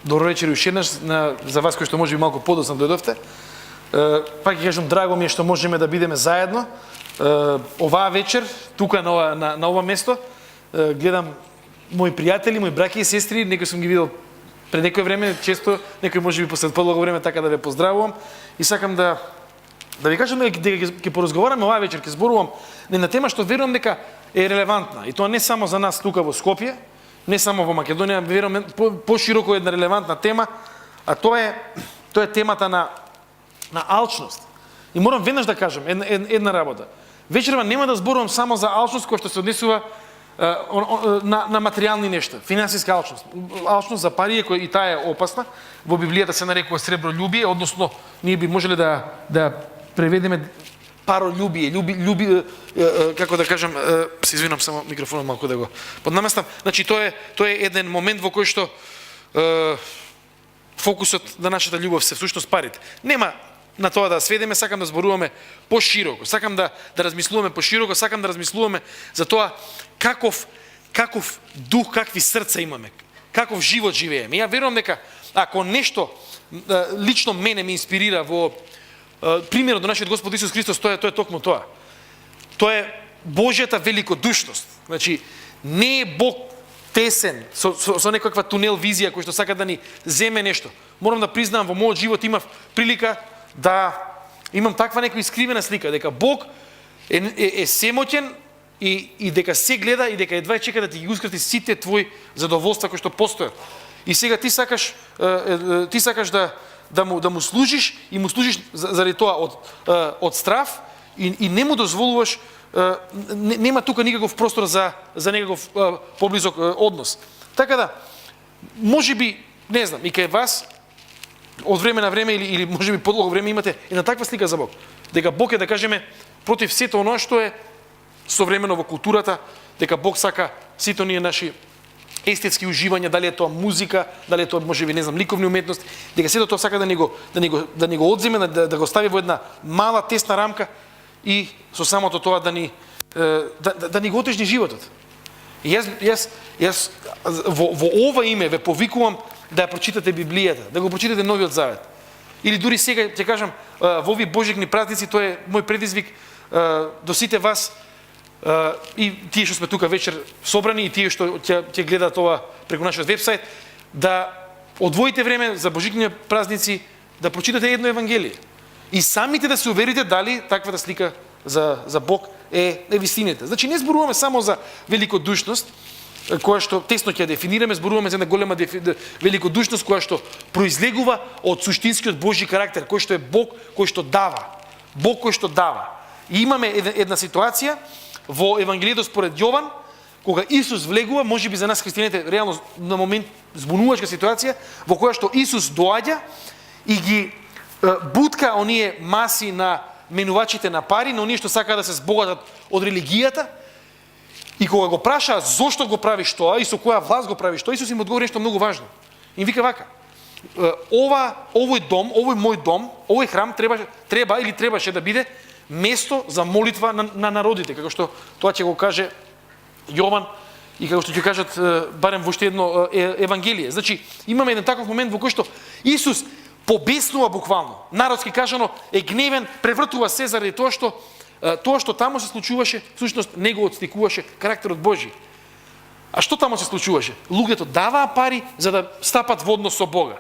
Добро вечер уште еднаш за вас кои што може би малку подоцна дојдовте. Пак ќе кажам, драго ми е што можеме да бидеме заедно. Оваа вечер, тука на ова место, гледам мои пријатели, мои браќа и сестри, некои сум ги видел пред некој време, често, некои може би после подолго време, така да ве поздравувам. И сакам да ви кажам дека ќе поразговараме оваа вечер, ќе зборувам на тема што верувам дека е релевантна. И тоа не само за нас тука во Скопје, не само во Македонија, верувам пошироко една релевантна тема, а тоа е темата на алчност. И морам веднаш да кажам една работа. Вечерва нема да зборувам само за алчност која што се однесува на материјални нешта, финансиска алчност. Алчност за пари, која и таа е опасна. Во Библијата се нарекува сребролюбие, односно ние би можеле да преведеме паролюбие, како да кажам, се извинам, само микрофонот малку да го поднаместам. Значи тоа е еден момент во кој што фокусот на нашата љубов се всушност парите. Нема на тоа да сведеме, сакам да зборуваме пошироко, сакам да размислуваме пошироко, сакам да размислуваме за тоа каков дух, какви срца имаме, каков живот живееме. Ја верувам дека ако нешто лично мене ме инспирира во примерот до нашиот Господ Исус Христос, тоа е токму тоа. Тоа е Божјата великодушност. Значи, не е Бог тесен, со некаква тунел визија кој што сака да ни земе нешто. Морам да признам, во мојот живот имав прилика да имам таква некоја искривена слика, дека Бог е семоќен и дека се гледа и дека едва чека да ти ги ускрати сите твои задоволства кои што постојат. И сега ти сакаш да му служиш и му служиш заради тоа од страв и не му дозволуваш, нема тука никаков простор за некаков поблизок однос. Така да, може би, не знам, и кај вас од време на време или може би подолго време имате една таква слика за Бог. Дека Бог е, да кажеме, против сето оноа што е современо во културата, дека Бог сака сите оние наши естетски уживања, дали е тоа музика, дали е тоа можеби не знам ликовни уметности, дека сето тоа сака да ни го одземе, да го стави во една мала тесна рамка и со самото тоа да ни го отежни животот. И јас во ова име ве повикувам да ја прочитате Библијата, да го прочитате Новиот Завет. Или дури сега ќе кажам, во овие божјни празници, тоа е мој предизвик до сите вас, и тие што сме тука вечер собрани и тие што ќе гледаат ова преку нашиот вебсайт, да одвоите време за божјни празници, да прочитате едно евангелие. И самите да се уверите дали таквата слика за Бог е вистината. Значи не зборуваме само за великодушност, која што тесно ќе дефинираме, зборуваме за една голема великодушност која што произлегува од суштинскиот Божји карактер, кој што е Бог кој што дава. Бог кој што дава. И имаме една ситуација во Евангелието според Јован, кога Исус влегува, можеби за нас христијаните реално на момент збунувачка ситуација, во која што Исус доаѓа и ги бутка оние маси на менувачите на пари, на оние што сакаат да се збогатат од религијата. И кога го прашаат зошто го правиш тоа и со која власт го правиш тоа, Исус им одговори нешто многу важно. Им вика вака: овој дом, овој мој дом, овој храм требаше да биде место за молитва на народите, како што тоа ќе го каже Јован и како што ќе кажат барем во уште едно евангелие. Значи, имаме еден таков момент во кој што Исус побеснува буквално. Народски кажано е гневен, превртува се заради тоа што таму се случуваше, всушност него отстикуваше карактерот Божји. А што таму се случуваше? Луѓето даваа пари за да стапат во однос со Бога.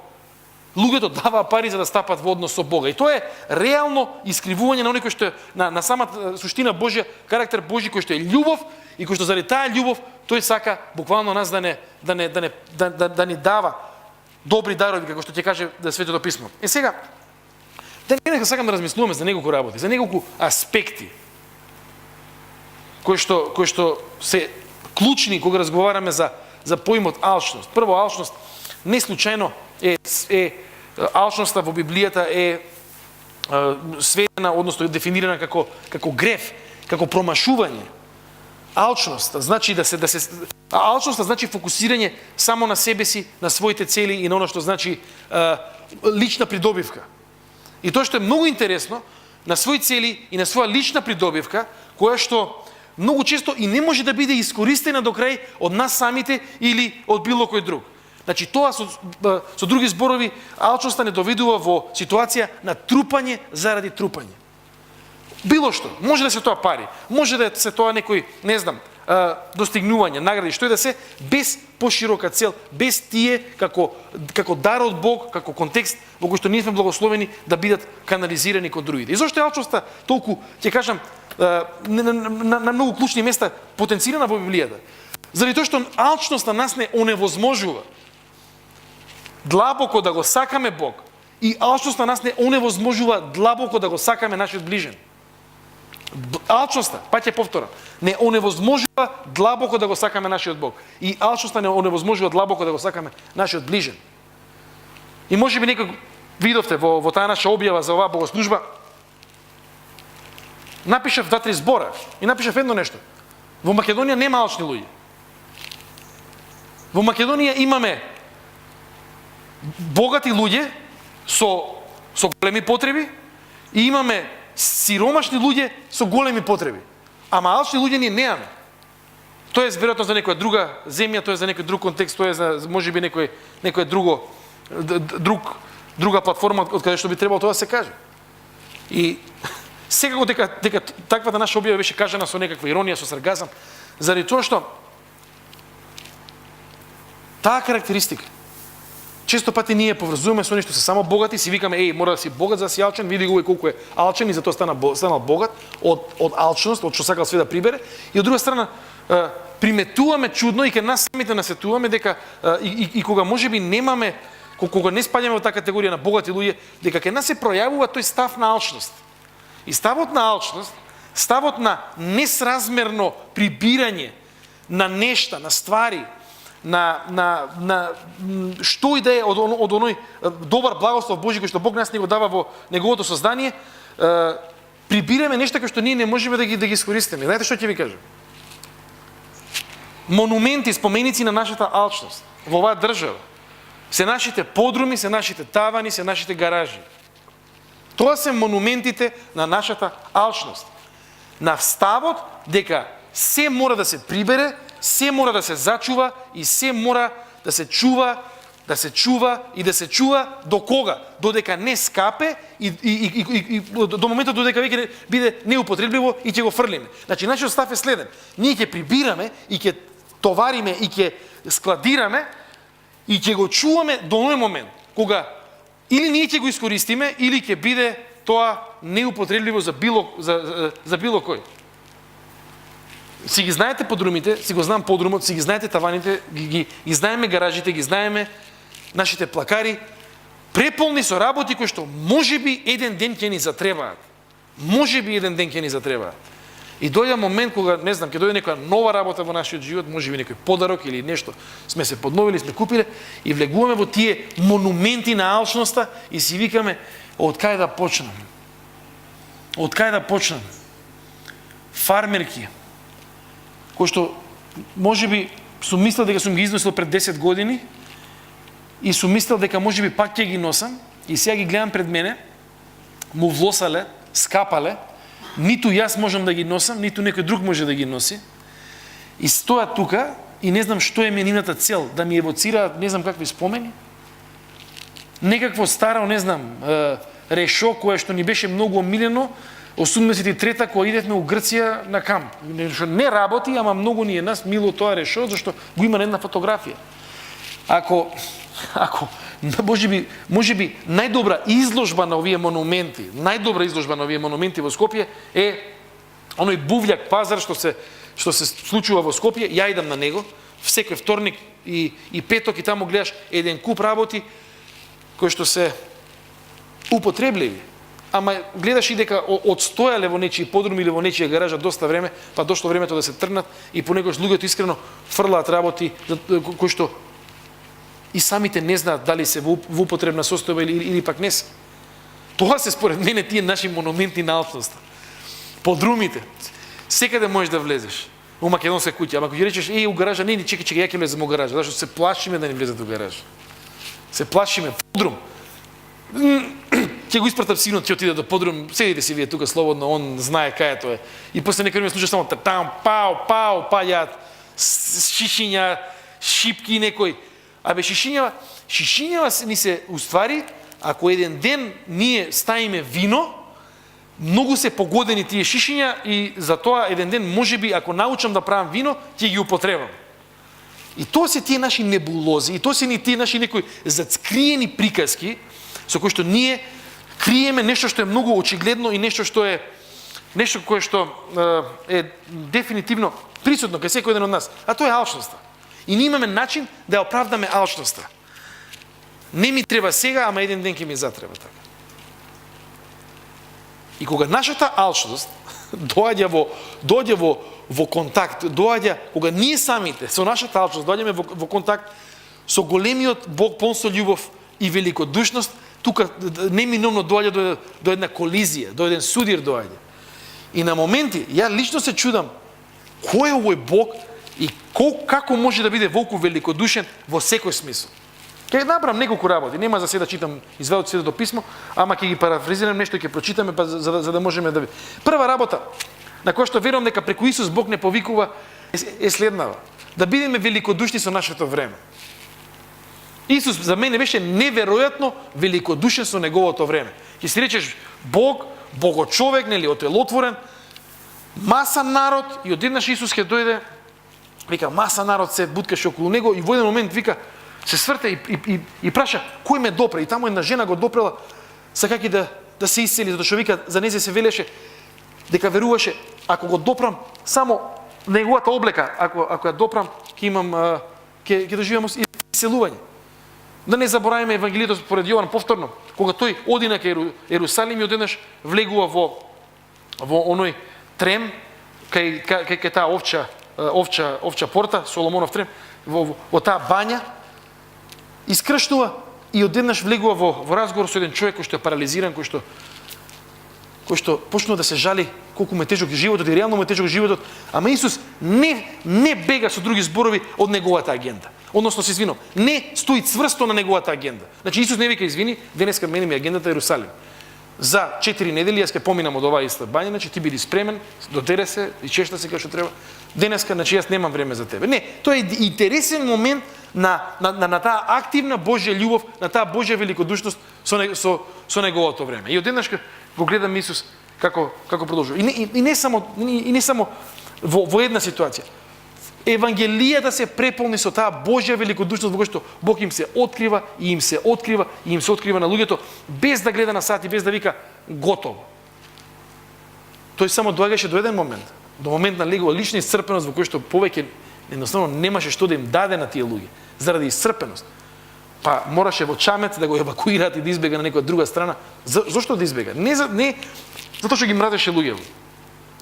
Луѓето даваа пари за да стапат во однос со Бога. И тоа е реално искривување на оној кој што е на самата суштина Божја, карактер Божји кој што е љубов и кој што заради таа љубов тој сака буквално нас да ни дава добри дарови, како што ќе каже Светото писмо. И сега денеска сакам да размислуваме за неколку работи, за неколку аспекти кои што се клучни кога разговараме за поимот алчност. Прво, алчност не случајно е алчноста во Библијата е сведена, односно дефинирана како грев, како промашување. Алчноста значи алчноста значи фокусирање само на себе си, на своите цели и на оно што значи лична придобивка. И тоа што е многу интересно, на своји цели и на своја лична придобивка, која што многу често и не може да биде искористена до крај од нас самите или од било кој друг. Значи тоа со други зборови алчноста не доведува во ситуација на трупање заради трупање. Било што, може да се тоа пари, може да се тоа некој, не знам, достигнување, награди, што е да се, без поширока цел, без тие како дар од Бог, како контекст во кој што ние сме благословени да бидат канализирани кон другите. И зошто е алчноста толку, ќе кажам, на многу клучни места потенцирана во Библијата? Заради тоа што алчноста нас не оневозможува длабоко да го сакаме Бог и алчноста нас не оневозможува длабоко да го сакаме нашиот ближен. Алчноста, пак ќе повторам, не оневозможува длабоко да го сакаме нашиот Бог. И алчноста не оневозможува длабоко да го сакаме нашиот ближен. И можеби некој видовте во таа наша објава за оваа богослужба, напишав 2-3 збора и напишав едно нешто. Во Македонија нема алчни луѓе. Во Македонија имаме богати луѓе со големи потреби и имаме сиромашни луѓе со големи потреби. Ама алчни луѓе ние немаме. Тоа е веројатно за некоја друга земја, тоа е за некој друг контекст, тоа е за можеби некој друга платформа од каде што би требало тоа да се каже. И секако дека таквата наша објава беше кажана со некаква иронија, со саргазам, заради тоа што таа карактеристика често пати ние поврзуваме со нешто се само богати, си викаме мора да си богат за да си алчен, види го колку е алчен и затоа станал богат од алчност, од што сакал све да прибере. И од друга страна приметуваме чудно и ке нас самите насетуваме дека и кога можеби немаме, кога не спаѓаме во таа категорија на богати луѓе, дека ке нас се пројавува тој став на алчност. И ставот на алчност, ставот на несразмерно прибирање на нешта, на ствари, на што и да е од оној добар благослов Божи кој што Бог нас не го дава во неговото создание, прибираме нешта кои што ние не можеме да ги искористиме. Знаете што ќе ви кажам? Монументи, споменици на нашата алчност во оваа држава се нашите подруми, се нашите тавани, се нашите гаражи. Тоа се монументите на нашата алчност. На ставот дека се мора да се прибере, се мора да се зачува и се мора да се чува, и да се чува до кога? Додека не скапе и до моментот додека веќе биде неупотребливо и ќе го фрлиме. Значи, нашиот став е следен. Ние ќе прибираме и ќе товариме и ќе складираме и ќе го чуваме до оној момент кога или ние ќе го искористиме или ќе биде тоа неупотребливо за било кој. Си ги знаете подрумите, си го знам подрумот, си ги знаете таваните, ги знаеме гаражите, ги знаеме нашите плакари, преполни со работи кои што можеби еден ден ќе ни затребаат. Можеби еден ден ќе ни затребаат. И дојде момент кога, не знам, ќе дојде некоја нова работа во нашиот живот, можеби некој подарок или нешто, сме се подновили, сме купиле и влегуваме во тие монументи на алчноста и си викаме, од кај да почнам? Од кај да почнам? Фармерки, кој што можеби сум мислел дека сум ги износил пред 10 години и сум мислел дека можеби пак ќе ги носам и сега ги гледам пред мене, му влосале, скапале, ниту јас можам да ги носам, ниту некој друг може да ги носи. И стојат тука и не знам што е нивната цел, да ми евоцираат не знам какви спомени. Некакво старо, не знам, решо кое што ни беше многу омилено 83-та кога идевме у Грција на камп. Не работи, ама многу ни е нас мило тоа решо, зашто го има на една фотографија. Ако можеби најдобра изложба на овие монументи, во Скопје е оној бувљак пазар што се случува во Скопје. Ја идам на него секој вторник и петок и таму гледаш еден куп работи кои што се употребливи. Ама гледаш и дека одстојале во нечии подрум или во нечија гаража доста време, па дошло времето да се тргнат и понекогаш луѓето искрено фрлаат работи кои што и самите не знаат дали се во употребна состојба или пак не се. Тоа се според мене тие наши монументи на алчноста. Подрумите. Секаде можеш да влезеш у македонска куќа, ама ако ќе речеш у гаража, не, чекај, ја ќе влезем у гаража, зашто се плашиме да не влезат у гаража. Се плашиме. Подрум. Ќе го испратам синот, ќе отиде до подрум, седите си вие тука слободно, он знае кај тоа е. И после некој време слуша само там, пау, пајат, шишиња, шипки некој. Абе шишињава ни се уствари, ако еден ден ние ставиме вино, многу се погодени тие шишиња и затоа еден ден можеби ако научам да правам вино, ќе ги употребам. И тоа се тие наши небулози, и тоа се ни тие наши некои зацкриени приказки со кои што ние криеме нешто што е многу очигледно и нешто кое што е дефинитивно присутно кај секој еден од нас, а тоа е алчноста. И ние имаме начин да ја оправдаме алчноста. Не ми треба сега, ама еден ден ќе ми затреба така. И кога нашата алчност доаѓа во контакт, кога ние самите со нашата алчност доаѓаме во контакт со големиот Бог полн со љубов и великодушност, тука неминовно доаѓа до една колизија, до еден судир доаѓа. И на моменти, ја лично се чудам кој е овој Бог и како може да биде волку великодушен во секој смисол. Ќе набрам неколку работи, нема за се да читам изведот Светото писмо, ама ќе ги парафразирам нешто и ќе прочитаме за да можеме да Прва работа на која што верувам дека преку Исус Бог не повикува е следнава: да бидеме великодушни со нашето време. Исус за мене беше неверојатно великодушен со неговото време. Ќе си речеш Бог, богочовек, нели, отелотворен, маса народ, и одеднаш Исус ќе дојде, вика, маса народ се буткаше околу него и во еден момент вика, се сврте и праша кој ме допре. И таму една жена го допрела, сакајќи да се исцели, затоа што вика за незе се велеше дека веруваше ако го допрам само неговата облека, ако ја допрам ќе доживам исцелување. Да не забораваме Евангелието според Јован повторно, кога тој оди на Ерусалим и одеднаш влегува во оној трем кај таа овча порта, Соломонов трем, во таа бања, искршнува и одеднаш влегува во разговор со еден човек кој што е парализиран, кој што почнува да се жали колку му е тежок животот и реално му е тежок животот, ама Исус не бега со други зборови од неговата агенда. Односно се извинувам, не стои цврсто на неговата агенда. Значи Исус не вика извини, денеска мене ми агендата е Ерусалим. За 4 недели јас ќе поминам од оваа иста бања, значи ти биди спремен, дотере се и чешта се како што треба. Денеска, значи јас немам време за тебе. Не, тоа е интересен момент на таа активна Божја љубов, на таа Божја великодушност со неговото време. И одеднаш го гледам Исус како продолжува. И не само во една ситуација. Евангелијата се преполни со таа Божја великодушност во која што Бог им се открива и им се открива на луѓето без да гледа на сат и без да вика готово. Тој само доаѓаше до еден момент, до момент на негова лична исцрпеност во кој што повеќе едноставно немаше што да им даде на тие луѓе заради исцрпеност. Па мораше во чамет да го евакуираат и да избега на некоја друга страна. Зошто да избега? Не затоа што ги мразеше луѓето.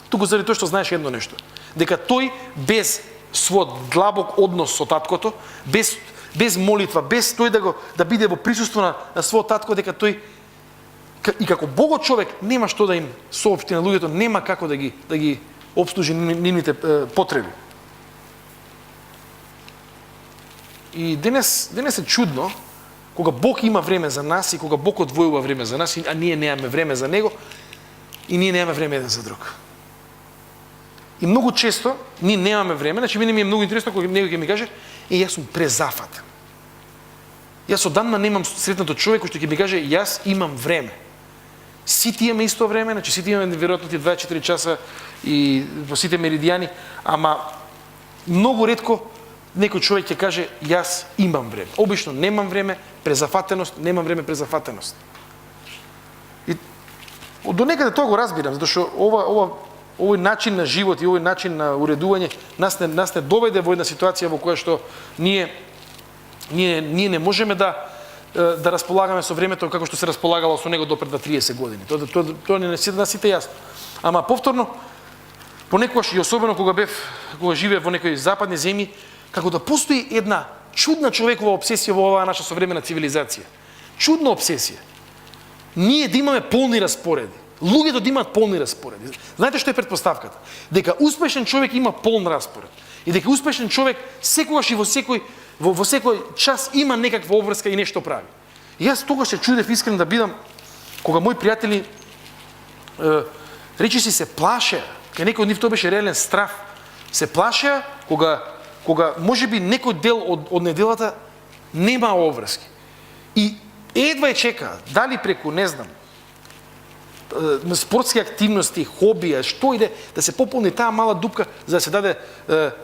Туку заради тоа што знаеш едно нешто, дека тој без својот длабок однос со таткото, без молитва, без тој да биде во присуство на својот татко, дека тој и како Бого човек нема што да им соопшти на луѓето, нема како да ги обслужи нивните потреби. И денес е чудно кога Бог има време за нас и кога Бог одвојува време за нас, а ние немаме време за него и ние немаме време еден за друг. И многу често ние немаме време, значи мене ми е многу интересно кога некој ќе ми каже: јас сум презафатен. Јас одамна немам сретнато човек кој што ќе ми каже: јас имам време. Сите имаме исто време, значи сите имаме веројатно 24 часа и во сите меридијани, ама многу ретко некој човек ќе каже: јас имам време. Обично немам време, презафатеност, немам време, презафатеност. И до некаде тоа го разбирам, затоа што овој начин на живот и овој начин на уредување нас не доведе во една ситуација во која што ние не можеме да располагаме со времето како што се располагало со него до пред 30 години. Тоа не се на сите јасно. Ама повторно, понекогаш и особено кога живеев во некои западни земји, како да постои една чудна човекова обсесија во оваа наша современа цивилизација. Чудна обсесија. Ние да имаме полни распореди. Луѓето да имаат полни распореди. Знаете што е претпоставката? Дека успешен човек има полн распоред. И дека успешен човек секогаш и во секој час има некаква обврска и нешто прави. И јас тогаш се чудев искрен да бидам, кога мои пријатели речиси се плашеа, кај некој од нив тоа беше реален страф, се плашеа кога можеби некој дел од неделата нема обврски. И едва чека, дали преку, не знам, спортски активности, хобија, што иде, да се пополни таа мала дупка, за да се даде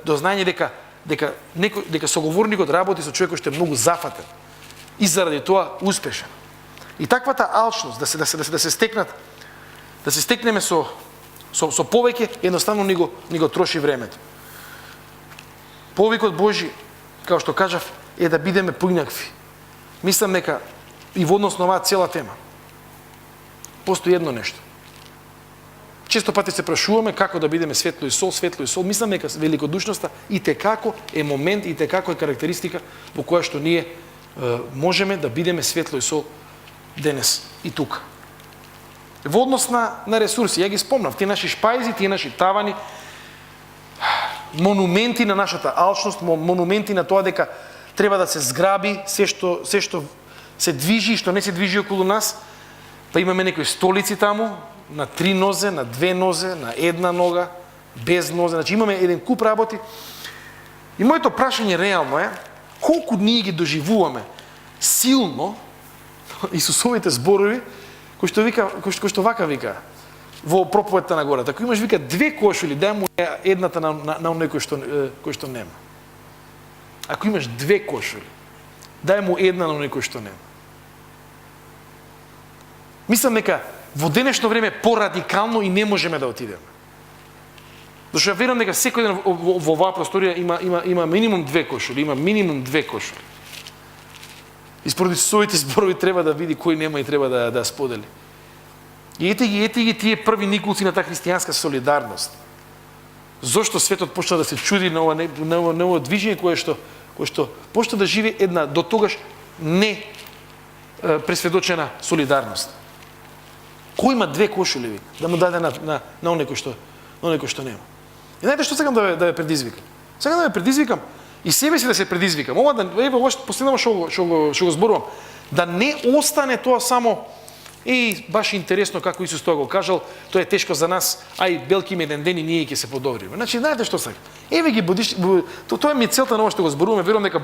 до знање дека соговорникот работи со човек кој што е многу зафатен и заради тоа успешен. И таквата алчност да се стекнеме со повеќе, едноставно ни го троши времето. Повикот Божи, како што кажав, е да бидеме поинакви. Мислам дека и во однос на оваа цела тема постои едно нешто. Често пати се прашуваме како да бидеме светло и сол. Мислам дека великодушноста и текако е момент, и текако е карактеристика во која што ние можеме да бидеме светло и сол денес и тука. Во однос на ресурси, ја ги спомнав, тие наши шпајзи, тие наши тавани, монументи на нашата алчност, монументи на тоа дека треба да се зграби се што се движи и што не се движи околу нас. Па имаме некои столици таму, на 3 нозе, на 2 нозе, на 1 нога, без нозе. Значи имаме еден куп работи. И моето прашање реално е, колку ние ги доживуваме силно Исусовите зборови, кој што вака вика во проповедта на гората. Ако имаш вика 2 кошули, дај му едната на оној кој што нема. Ако имаш 2 кошули, дај му една на оној кој што нема. Мислам дека во денешно време порадикално и не можеме да отидеме. Зашто ја верувам дека секој ден во оваа просторија има минимум 2 кошули, има минимум 2 кошули. И според Исусовите зборови треба да види кој нема и треба да сподели. И ете ги тие први никулци на таа христијанска солидарност. Зошто светот почна да се чуди на ова движење кое што почна да живе една до тогаш не пресведочена солидарност. Кој има 2 кошули да му даде на оној кој што нема. И знаете што сакам да ве предизвикам? Сакам да ве предизвикам и себе си да се предизвикам. Ова ево последно што го зборувам, да не остане тоа само баш интересно како Исус тоа го кажал, тоа е тешко за нас, ај белки ми еден ден и ние ќе се подобриме. Значи знаете што сакам? Еве ги тоа ми е целта на ова што го зборуваме, верувам дека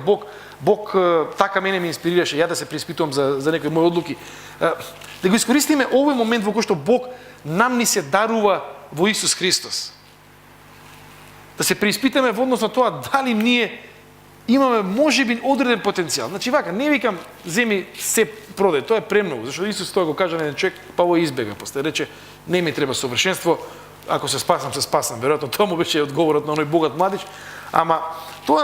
Бог така мене ме инспирираше ја да се преиспитувам за некои мои одлуки. Да го искористиме овој момент во кој што Бог нам ни се дарува во Исус Христос. Да се преиспитаме во однос на тоа дали ние имаме можеби одреден потенцијал. Значи вака, не викам земи се продај, тоа е премногу, зашто Исус тоа го кажа на еден човек, па во избега, после рече не ми треба совршенство, ако се спасам, веројатно тоа му беше одговорот на оној богат младич, ама тоа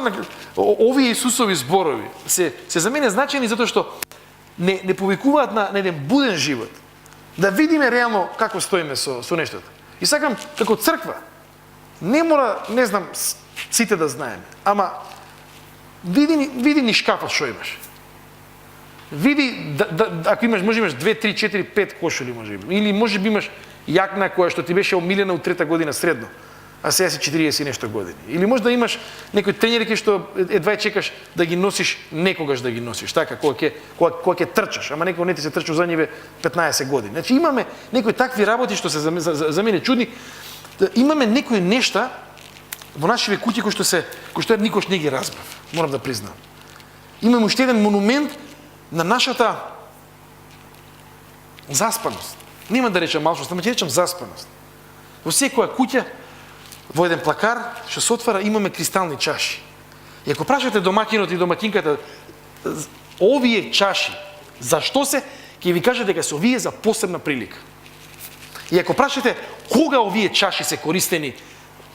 овие Исусови зборови се за мене значајни затоа што не повикуваат на еден буден живот. Да видиме реално како стоиме со нештата. И сакам како црква, не мора, не знам, сите да знаеме, ама види ни шкафот што имаш. Види, ако имаш, може имаш 2, 3, 4, 5 кошули, може би. Или може би имаш јакна која што ти беше омилена од 3-та година средно, а сега си 40 и нешто години. Или може да имаш некои тренерки што едва чекаш да ги носиш, некогаш да ги носиш, така, кога ќе трчаш, ама некој не ти се трча за ниве 15 години. Значи имаме некои такви работи што се за мене чудни, имаме некои нешта во нашиве куќи кои што никош не ги разбрав, морам да признам. Имаме уште еден монумент на нашата заспаност. Нема да речам алчност, ама ќе речам заспаност. Во секоја куќа, во еден плакар, што се отвара, имаме кристални чаши. И ако прашате домакинот и домакинката, овие чаши, зашто се, ќе ви кажат дека се овие за посебна прилика. И ако прашате кога овие чаши се користени,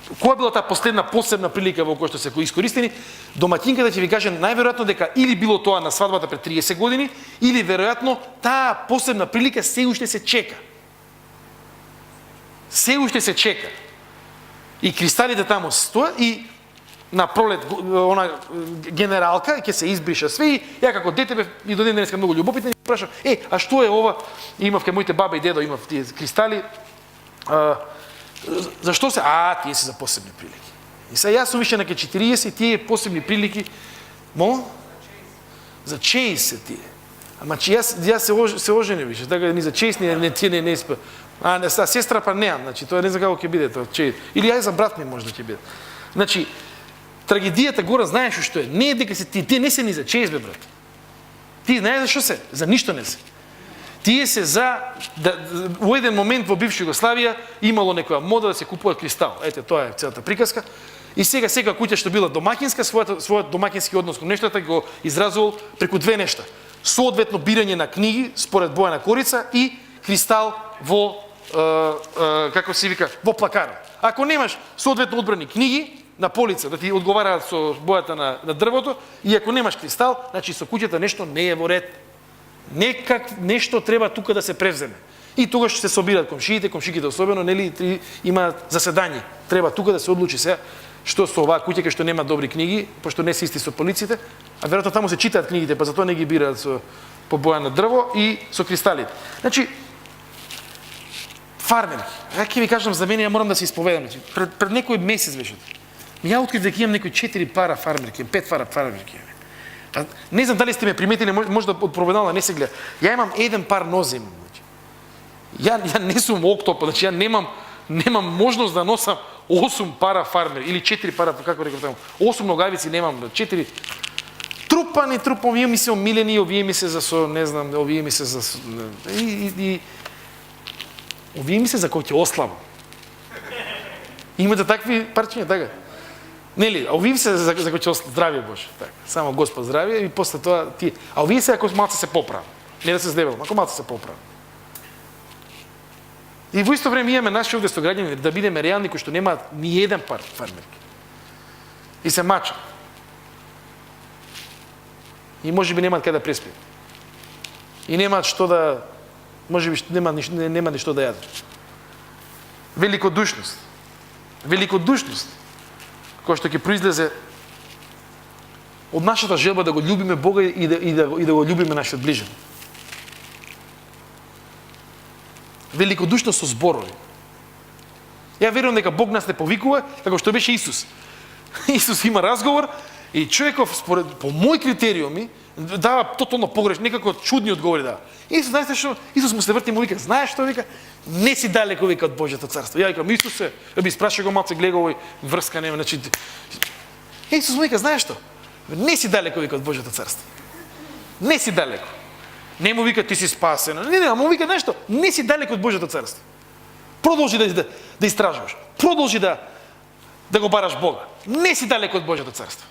која била таа последна посебна прилика во која што се искористени, домакинката ќе ви каже најверојатно дека или било тоа на свадбата пред 30 години, или веројатно таа посебна прилика се уште се чека. Се уште се чека. И кристалите таму стојат и на пролет она генералка ќе се избриша све и ја како дете бев и до ден денеска многу љубопитен и прашам: а што е ова? Имав кај моите баба и дедо имав тие кристали. Зашто се? Тие се за посебни прилики. И сега јас сум више на 40, тие посебни прилики, за чејс се тие. Ама че јас се ожени више, така ни за чејс, ни тие не испа. А сестра па неам, значи тоа не знам како ќе биде тоа чејс. Или за брат ми може да ќе биде. Значи, трагедијата гора знаеш што е. Не е дека тие не се ни за чејс, бе брат. Тие знаеш зашо се? За ништо не се. Тие се за во еден момент во бивша Југославија имало некоја мода да се купува кристал. Ете, тоа е целата приказка. И сега секоја куќа што била домаќинска, својот домаќински однос кон нештата го изразувал преку две нешта. Соодветно бирање на книги според Бојана Корица и кристал во како се вика, во плакара. Ако немаш соодветно одбрани книги на полица да ти одговараат со бојата на дрвото и ако немаш кристал, значи со куќата нешто не е во ред. Некак нешто треба тука да се превземе. И тогаш се собираат комшиите особено, нели, има заседање. Треба тука да се одлучи сега што со оваа куќа кај што нема добри книги, пошто не се исти со полиците, а веројатно таму се читаат книгите, па затоа не ги бираат по боја на дрво и со кристалите. Значи, фармерки. Ќе ви кажам за мене, ја морам да се исповедам. Пред некој месец беше. Ја открив дека имам некои 4 пара фармерки, 5 пара фармерки. Не знам дали сте ме приметили, може да од проведала не се гледа. Ја имам еден пар нозе. Ја не сум октоп, значи ја немам можност да носам 8 пара фармер или 4 пара, како реков таму. 8 ногавици немам, 4 трупани, овие ми се омилени, овие ми се за со, не знам, овие ми се за и овие ми се за кој ќе ослабам. Имате такви парчиња, така? Нели, а овие се за кој ќе здравие Боже, така. Само Господ здравие и после тоа тие. А овие се ако малце се поправи. Не да се здебелам, ако малце се поправи. И во исто време имаме наши овде сограѓани да бидеме реални кои што немаат ни еден пар фармерки. И се мачат. И можеби немаат каде да преспиат. И немаат што да, можеби нема ништо да јадат. Великодушност. Великодушност која што ќе произлезе од нашата желба да го љубиме Бога и да го љубиме нашиот ближен. Великодушност со зборови. Ја верувам дека Бог нас не повикува како што беше Исус. Исус има разговор и човеков по мои критериуми дава тотално погрешно, некако чудни одговори дава. Исус, знаете што? Исус му се врти и му вика, знаеш што вика? Не си далеко вика од Божјото царство. Ја викам, Исусе, би спрашај го малце гледа овој врска нема, значи. Исус му вика, знаеш што? Не си далеко вика од Божјото царство. Не си далеко. Не му вика ти си спасен. Не, му вика нешто. Не си далеко од Божјото царство. Продолжи да истражуваш. Продолжи да го бараш Бога. Не си далеко од Божјото царство.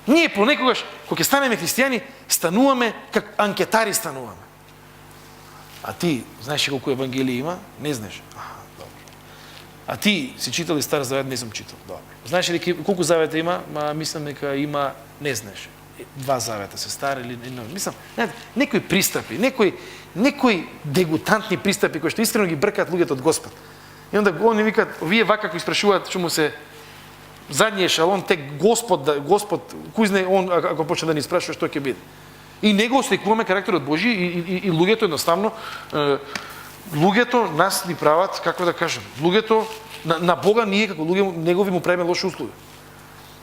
Ние понекогаш, кога ќе станеме христијани, стануваме как анкетари стануваме. А ти, знаеш колку евангелие има? Не знаеш. Добро. А ти си читал и Стар Завет? Не сум читал. Добро. Знаеш ли колку завета има? Мислам дека има, не знаеш. 2 завета се стари или не, мислам, некои пристапи, некои дегутантни пристапи кои што искрено ги бркаат луѓето од Господ. И онда они викаат, овие вака кои спрашуваат што му се задниот ешалон, те Господ, кој знае он ако почне да ни спрашува што ќе биде. И него осликуваме карактерот Божи и луѓето едноставно луѓето нас ни прават, како да кажем, луѓето на Бога ние како луѓе негови му правиме лоши услуги.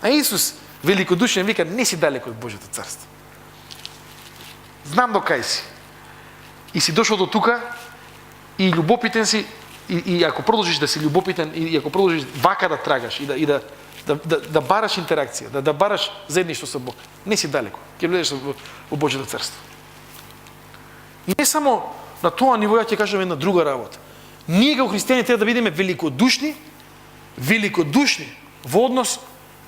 А Исус великодушен вика, не си далеко од Божјото царство. Знам до кај си. И си дошол до тука и љубопитен си и ако продолжиш да си љубопитен и ако продолжиш вака да трагаш и да бараш интеракција, да бараш заедништво со Бог, не си далеко. Ќе влезеш во Божјото царство. Не само на тоа ниво, ја ќе кажам една друга работа. Ние како христијани треба да бидеме великодушни во однос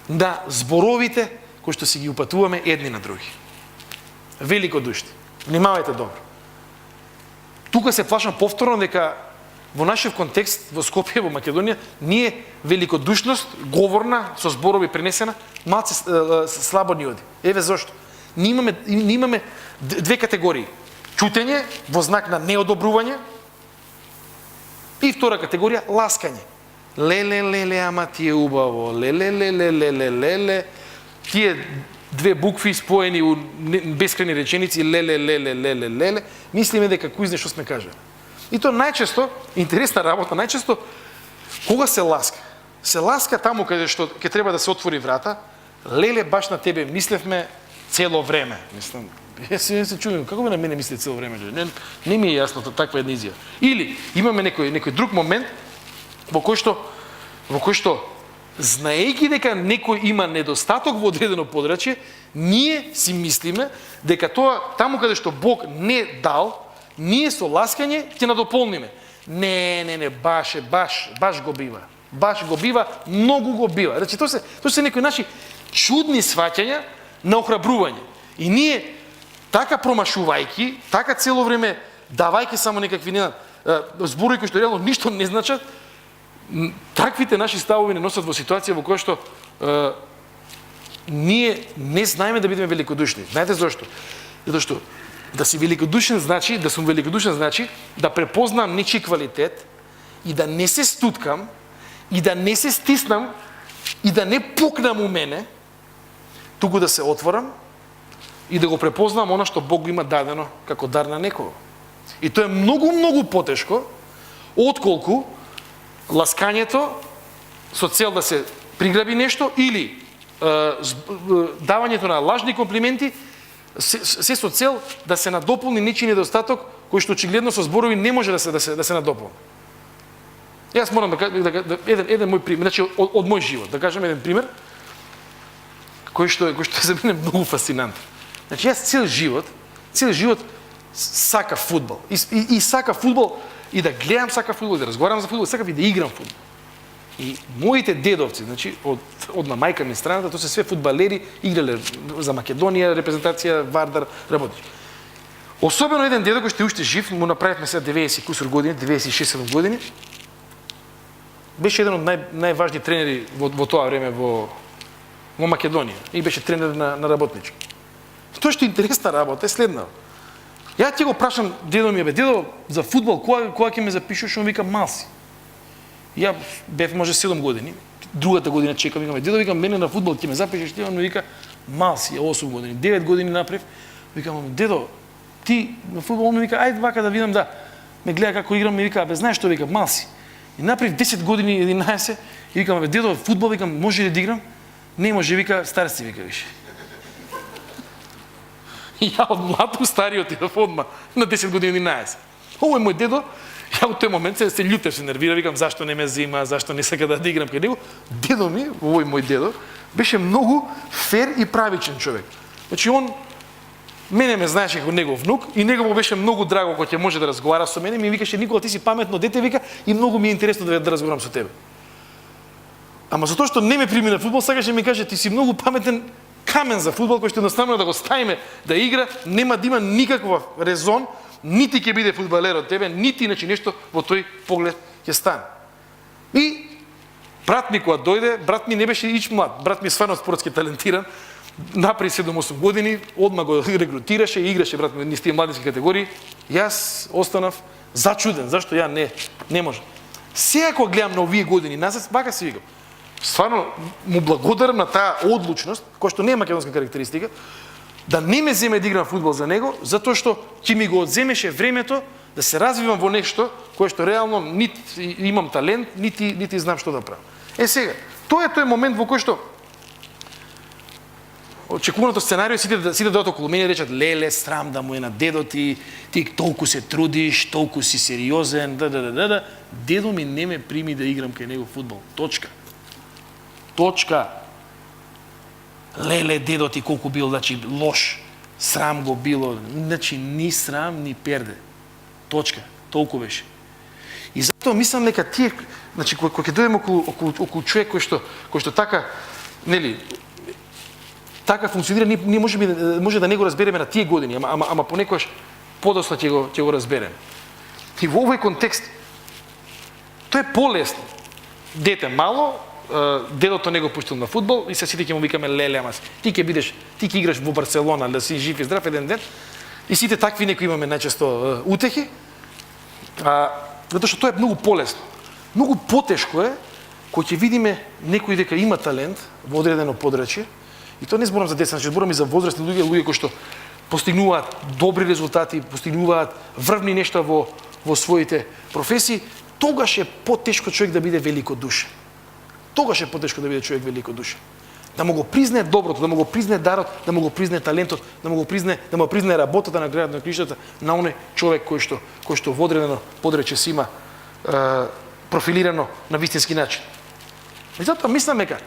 на зборовите кои што си ги упатуваме едни на други. Великодушни. Внимавајте добро. Тука се плашам повторно дека во нашиот контекст во Скопје, во Македонија, ние великодушност, говорна, со зборови пренесена, малце слабо ни оди. Еве зошто. Ние имаме две категории. Чутење во знак на неодобрување и втора категорија ласкање. Леле, ама ти е убаво. Леле. Тие две букви споени у бескрајни реченици леле. Мислиме дека кој знае што сме кажали. И тоа најчесто, интересна работа, најчесто кога се ласка? Се ласка таму каде што ќе треба да се отвори врата. Леле, баш на тебе мислевме цело време. Мислам, се чувам, како би на мене мисли цело време? Не ми е јасно таква една изјава. Или имаме некој друг момент во кој што знаејќи дека некој има недостаток во одредено подрачје, ние си мислиме дека тоа таму каде што Бог не дал, ние со ласкање ќе надополниме. Не, баш го бива. Баш го бива, многу го бива. Значи, тоа се некои наши чудни сваќања на охрабрување. И ние, така промашувајќи, така цело време давајќи само некакви зборови кои што реално ништо не значат, таквите наши ставови не носат во ситуација во која што ние не знаеме да бидеме великодушни. Знаете зошто? Затоа што да си великодушен значи, да сум великодушен значи да препознам нечи квалитет и да не се стуткам и да не се стиснам и да не пукнам у мене, туку да се отворам и да го препознам она што Бог има дадено како дар на некого. И тоа е многу потешко отколку ласкањето со цел да се приграби нешто или давањето на лажни комплименти се со цел да се надополни нечи недостаток кој што очигледно со зборови не може да се надополни. Јас морам да еден мој пример, значи од мој живот, да кажем еден пример кој што за мене многу фасцинантен. Значи јас цел живот сака фудбал и сака фудбал и да гледам сака фудбал, и да разговарам за фудбал, сакав и да играм фудбал. И моите дедовци, значи од на мајка ми страната, тоа се све фудбалери, играле за Македонија, репрезентација, Вардар, работи. Особено еден дедо кој што уште жив, му направивме сега 90 кусур години, 96-7 години. Беше еден од најважни тренери во тоа време во Македонија и беше тренер на работнички. Тоа што интересна работа е следна. Ја ќе го прашам дедо ми, дедо, за фудбал кога ќе ме запишеш, он вика малси. Ја бев може 7 години, другата година чекам, викам, дедо, викам, мене на фудбал ќе ме запишеш, ти, он ми вика, малси, 8 години, 9 години напрев, викам, дедо, ти на фудбал, он ми вика, ајде вака да видам, да, ме гледа како играм, ми вика, знаеш што, вика, малси. И напрев 10 години, 11, и викам, дедо, фудбал, викам, може ли да играм? Не може, вика, стар си, вика, више. И ја од млад у стариот идов одма на 10 години 11. Овој мој дедо, ја во тој момент се љутев, се нервира, викам зашто не ме зима, зашто не сака да играм кај него. Дедо ми, овој мој дедо, беше многу фер и правичен човек. Значи он мене ме знаеше како негов внук и него му беше многу драго кога ќе може да разговара со мене, ми викаше Никола, ти си паметно дете, вика, и многу ми е интересно да разговарам со тебе. Ама затоа што не ме прими на фудбал, сакаше ми каже ти си многу паметен камен за фудбал кој што едноставно да го ставиме да игра, нема да има никаква резон, нити ќе биде фудбалер од тебе, нити иначе нешто во тој поглед ќе стане. И брат ми кога дојде, брат ми не беше ич млад, брат ми е стварно спортски талентиран, напри 7-8 години, одма го регрутираше и играше брат ми низ тие младински категории. Јас останав зачуден, зашто ја не можам. Сега кога гледам на овие години назад, вака се викам. Стварно му благодарам на таа одлучност, која што не е македонска карактеристика, да не ме земе да играм фудбал за него, затоа што ќе ми го одземеше времето да се развивам во нешто кое што реално нити имам талент, нити знам што да правам. Сега, тоа е тој момент во кој што очекуваното сценарио сите дојдат околу мене и речат леле, срам да му е на дедо ти толку се трудиш, толку си сериозен, Дедо ми не ме прими да играм кај него фудбал. Точка. Леле, дедо ти колку бил, значи, лош. Срам го било. Значи, ни срам, ни перде. Точка. Толку беше. И затоа мислам дека тие, значи, кога ќе дојдеме околу човек кој што така, нели, така функционира, ние може да не го разбереме на тие години, ама понекогаш подоцна ќе го разбереме. И во овој контекст, тоа е полесно. Дете мало, дедото не го пуштил на фудбал и се сите ќе му викаме леле, ама ти ќе играш во Барселона, да си жив и здрав еден ден. И сите такви некои имаме најчесто утехи. Затоа што тоа е многу полесно. Многу потешко е кога ќе видиме некој дека има талент во одредено подрачје. И тоа не зборам за деца, значи зборам и за возрастни луѓе кои што постигнуваат добри резултати, постигнуваат врвни нешта во своите професии, тогаш е потешко човек да биде великодушен. Тогаш е потешко да биде човек великодушен. Да му го признае доброто, да му го признае дарот, да му го признае талентот, да му признае работата на градот на книжата на оној човек кој што во одредено подрачје си има профилирано на вистински начин. И затоа мислам дека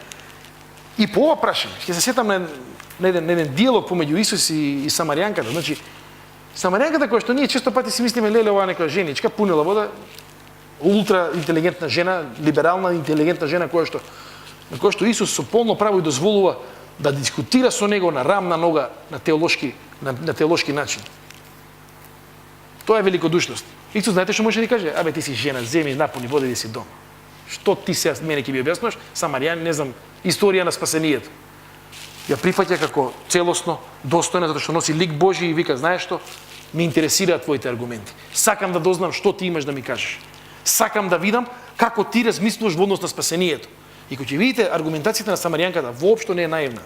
и по ова прашање, ќе се сетам на еден диалог помеѓу Исус и самаријанката. Значи, самаријанката која што ние често пати си мислиме, леле, ова некоја женичка, пунила вода, ултра интелигентна жена, либерална интелигентна жена на која што Исус со полно право и дозволува да дискутира со него на рамна нога на теолошки начин. Тоа е великодушност. Исус знаете што може да каже? Абе, ти си жена, земи, напуни вода и си дома. Што ти се мене ќе ми објаснуваш? Самаријан, не знам, историја на спасението. Ја прифаќа како целосно, достојна, затоа што носи лик Божи и вика, знаеш што? Ме интересираат твоите аргументи. Сакам да дознам што ти имаш да ми кажеш. Сакам да видам како ти размислуваш во однос на спасението. И кога ќе видите аргументацијата на самаријанката, воопшто не е наивна.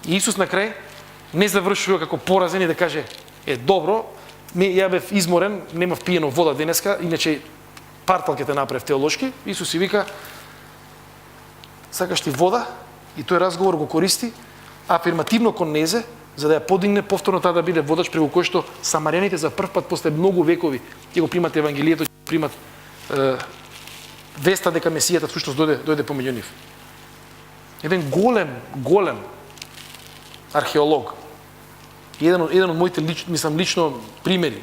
И Исус на крај не завршува како поразен и да каже, добро, ја бев изморен, немав пиено вода денеска, иначе партал ќе те направив теолошки. Исус си вика, сакаш ти вода? И тој разговор го користи афирмативно кон незе, за да ја подигне повторно таа да биде водач, преку кој што самарјаните за прв пат после многу векови ќе го примат евангелието, ќе го примат веста дека Месијата всушност дојде помеѓу нив. Еден голем археолог, еден од моите лично примери,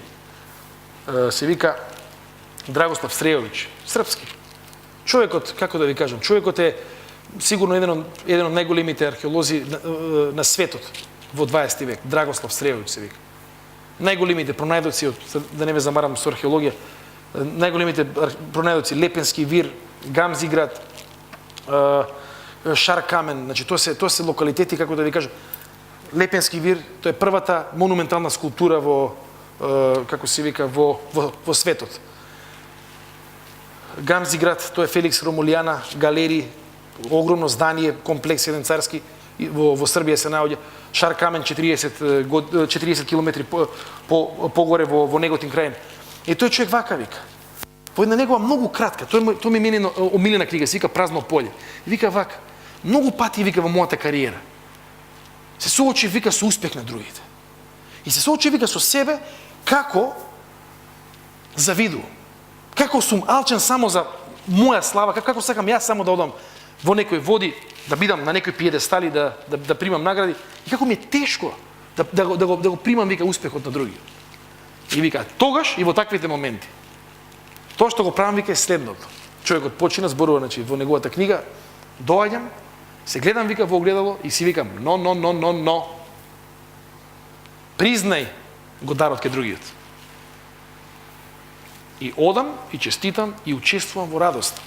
се вика Драгослав Стрејовиќ, српски. Човекот, како да ви кажам, човекот е сигурно еден од најголемите археолози на светот во 20 век. Драгослав Стрејовиќ се вика. Најголемите пронајдоци, да не ве замарам со археологија, најголемите пронајдоци Лепенски вир, Гамзиград, Шаркамен, значи тоа се локалитети, како да ви кажам. Лепенски вир, тоа е првата монументална скулптура во како се вика во светот. Гамзиград, тоа е Феликс Ромулијана, галери, огромно здание, комплекс еден царски во Србија се наоѓа. Шаркамен 40 километри погоре во Неготин крај. И тој човек вака вика. По една негова многу кратка, тоа ми мене омилена книга, се вика Празно поле. И вика вака, многу пати вика во мојата кариера се соочи вика со успех на другите. И се соочи вика со себе како завидувам. Како сум алчен само за моја слава, како сакам јас само да одам во некои води, да бидам на некои пиедестали, да примам награди, и како ми е тешко да го примам вика успехот на другиот. И вика, тогаш и во таквите моменти, тоа што го правам вика е следното. Човекот почина зборува, значи во неговата книга, доаѓам, се гледам вика во огледало и си викам, но. Признај го дарот кај другиот. И одам, и честитам, и учествувам во радост.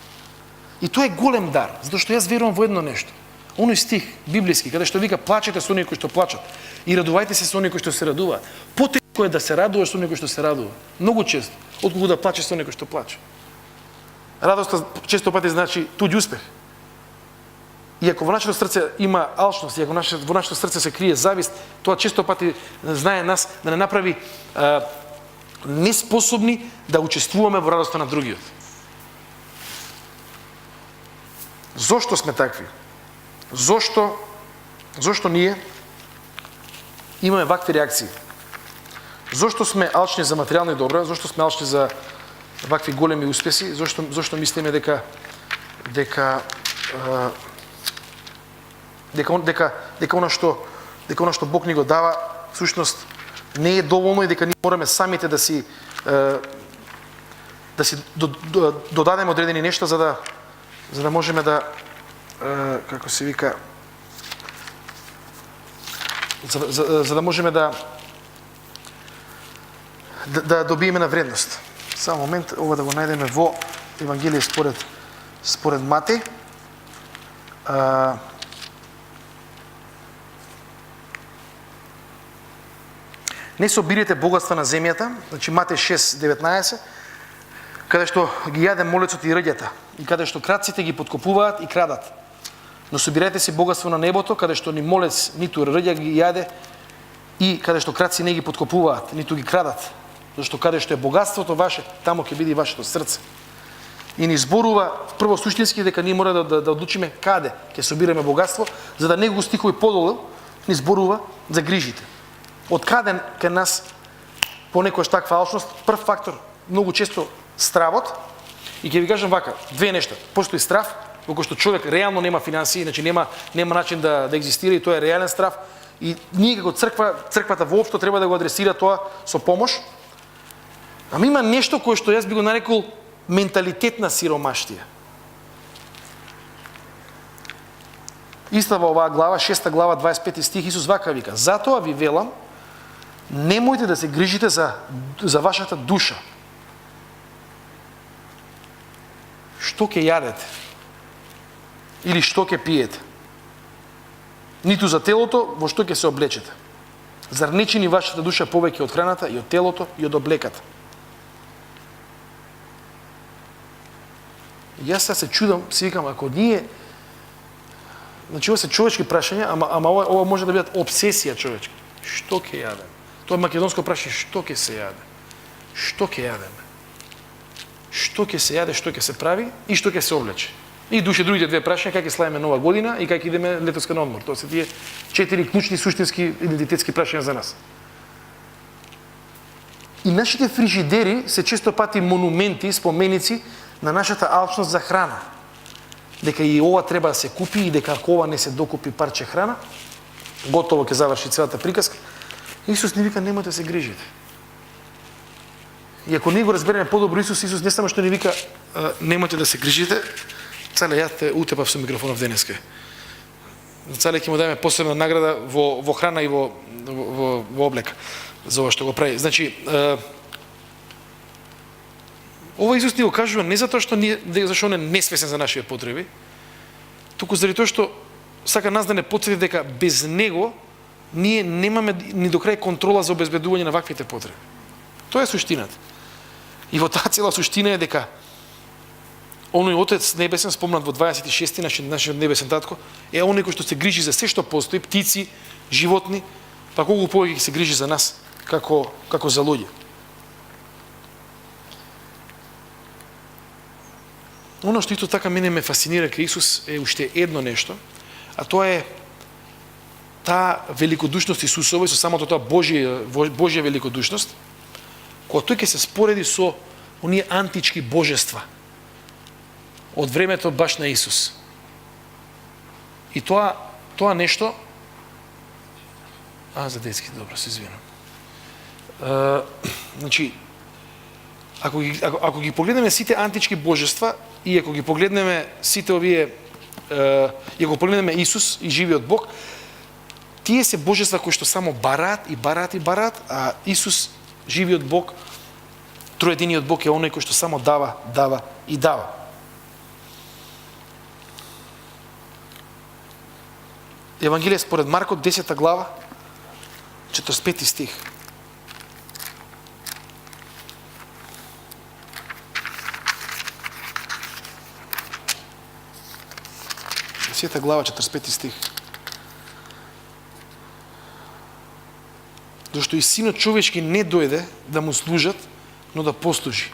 И тоа е голем дар, затоа што јас верувам во едно нешто. Оној стих библиски, каде што вика плачете со оние кои што плачат и радувајте се со оние кои што се радуваат. Потешко е да се радуваш со оние кои што се радува. Многу често, отколку да плачеш со оние кои што плаче. Радоста често пати значи туѓ успех. И ако во нашето срце има алчност, и ако во нашето срце се крие завист, тоа често пати знае нас да не направи неспособни да учествуваме во радоста на другиот. Зошто сме такви? Зошто ние имаме вакви реакции? Зошто сме алчни за материјални добра? Зошто сме алчни за вакви големи успеси? Зошто мислиме дека она што Бог ни го дава всушност не е доволно и дека ние мораме самите да си додадеме одредени нешта за да можеме да како се вика за да можеме да добиеме на вредност. Само момент, ова да го најдеме во Евангелие според Матеј. Не собирате богатства на земјата, значи Матеј 6:19, каде што ги јаде молецот и рѓата, и каде што крадците ги подкопуваат и крадат. Но собирајте си богатство на небото, каде што ни молец, ниту рѓа ги јаде, и каде што крадци не ги подкопуваат, ниту ги крадат. Зашто каде што е богатството ваше, тамо ќе биде и вашето срце. И ни зборува прво суштински дека ние мора да одлучиме каде ќе собираме богатство, за да не го стихови подолу, ни зборува за грижите. Од каде кај нас понекогаш таква алчност? Прв фактор, многу често стравот. И ќе ви кажам вака, две нешта. Постои страв во кој што човек реално нема финансии, значи нема начин да екзистира и тоа е реален страв. И ние како црквата воопшто треба да го адресира тоа со помош. Ама има нешто кое што јас би го нарекол менталитет на сиромаштија. Иста во оваа глава, 6 глава, 25 стих, Исус вака вика: "Затоа ви велам, немојте да се грижите за вашата душа. Што ќе јадете? Или што ќе пиете? Ниту за телото, во што ќе се облечете. Зар не чини вашата душа повеќе од храната и од телото и од облеката?" Јас се чудам, си викам, ако ние, значи ова се човечки прашања, ама ова може да бидат обсесија човечка. Што ќе јадем? Тоа е македонско прашање, што ќе се јаде? Што ќе јадеме? Што ќе се јаде, што ќе се прави и што ќе се облече? И душе другите две прашања, како ќе славиме нова година и како идеме летоска на одмор. Тоа се тие 4 клучни суштински идентитетски прашања за нас. И нашите фрижидери се често пати монументи, споменици на нашата алчност за храна. Дека и ова треба да се купи и дека ако ова не се докупи парче храна, готово ќе заврши целата приказка. Исус ни вика: немојте да се грижите. И ако ние го разбереме подобро Исус не само што ни вика немојте да се грижите, Цале, ја те утепав со микрофонов денеска. Цале ќе му дајме посебна награда во храна и во облека за ова што го прави. Значи, ова Исус ни го кажува не затоа што зашто он е несвесен за нашите потреби, туку заради тоа што сака нас да не потсети дека без него ние немаме ни до крај контрола за обезбедување на ваквите потреби. Тоа е суштината. И во таа цела суштина е дека оној Отец небесен, спомнат во 26-ти, нашиот небесен татко, е оној кој што се грижи за се што постои, птици, животни, па колку повеќе се грижи за нас како за луѓе. Оно што исто така мене ме фасцинира кај Исус е уште едно нешто, а тоа е таа великодушност Исусова и со самото тоа Божја великодушност, кога тој ќе се спореди со оние антички божества од времето баш на Исус. И тоа нешто, за детски, добро, се извинам. Значи, ако ги погледнеме сите антички божества и ако ги погледнеме сите овие, и ако погледнеме Исус и живиот Бог, тие се божества кои што само бараат и бараат и бараат, а Исус, живиот Бог, троединиот Бог е оној кој што само дава, дава и дава. Евангелие според Марко, 10 глава, 45 стих. Глава, 45 стих. Зашто и Синот човечки не дојде да му служат, но да послужи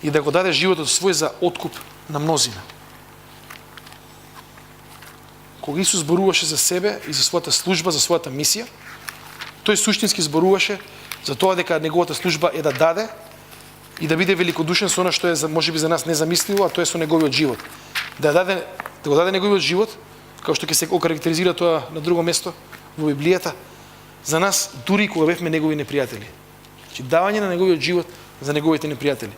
и да го даде животот свој за откуп на мнозина. Кога Исус зборуваше за себе и за својата служба, за својата мисија, тој суштински зборуваше за тоа дека неговата служба е да даде и да биде великодушен со она што е можеби за нас незамисливо, а тоа е со неговиот живот. Да го даде неговиот живот, како што ќе се окарактеризира тоа на друго место во Библијата, за нас дури кога бевме негови непријатели. Значи давање на неговиот живот за неговите непријатели.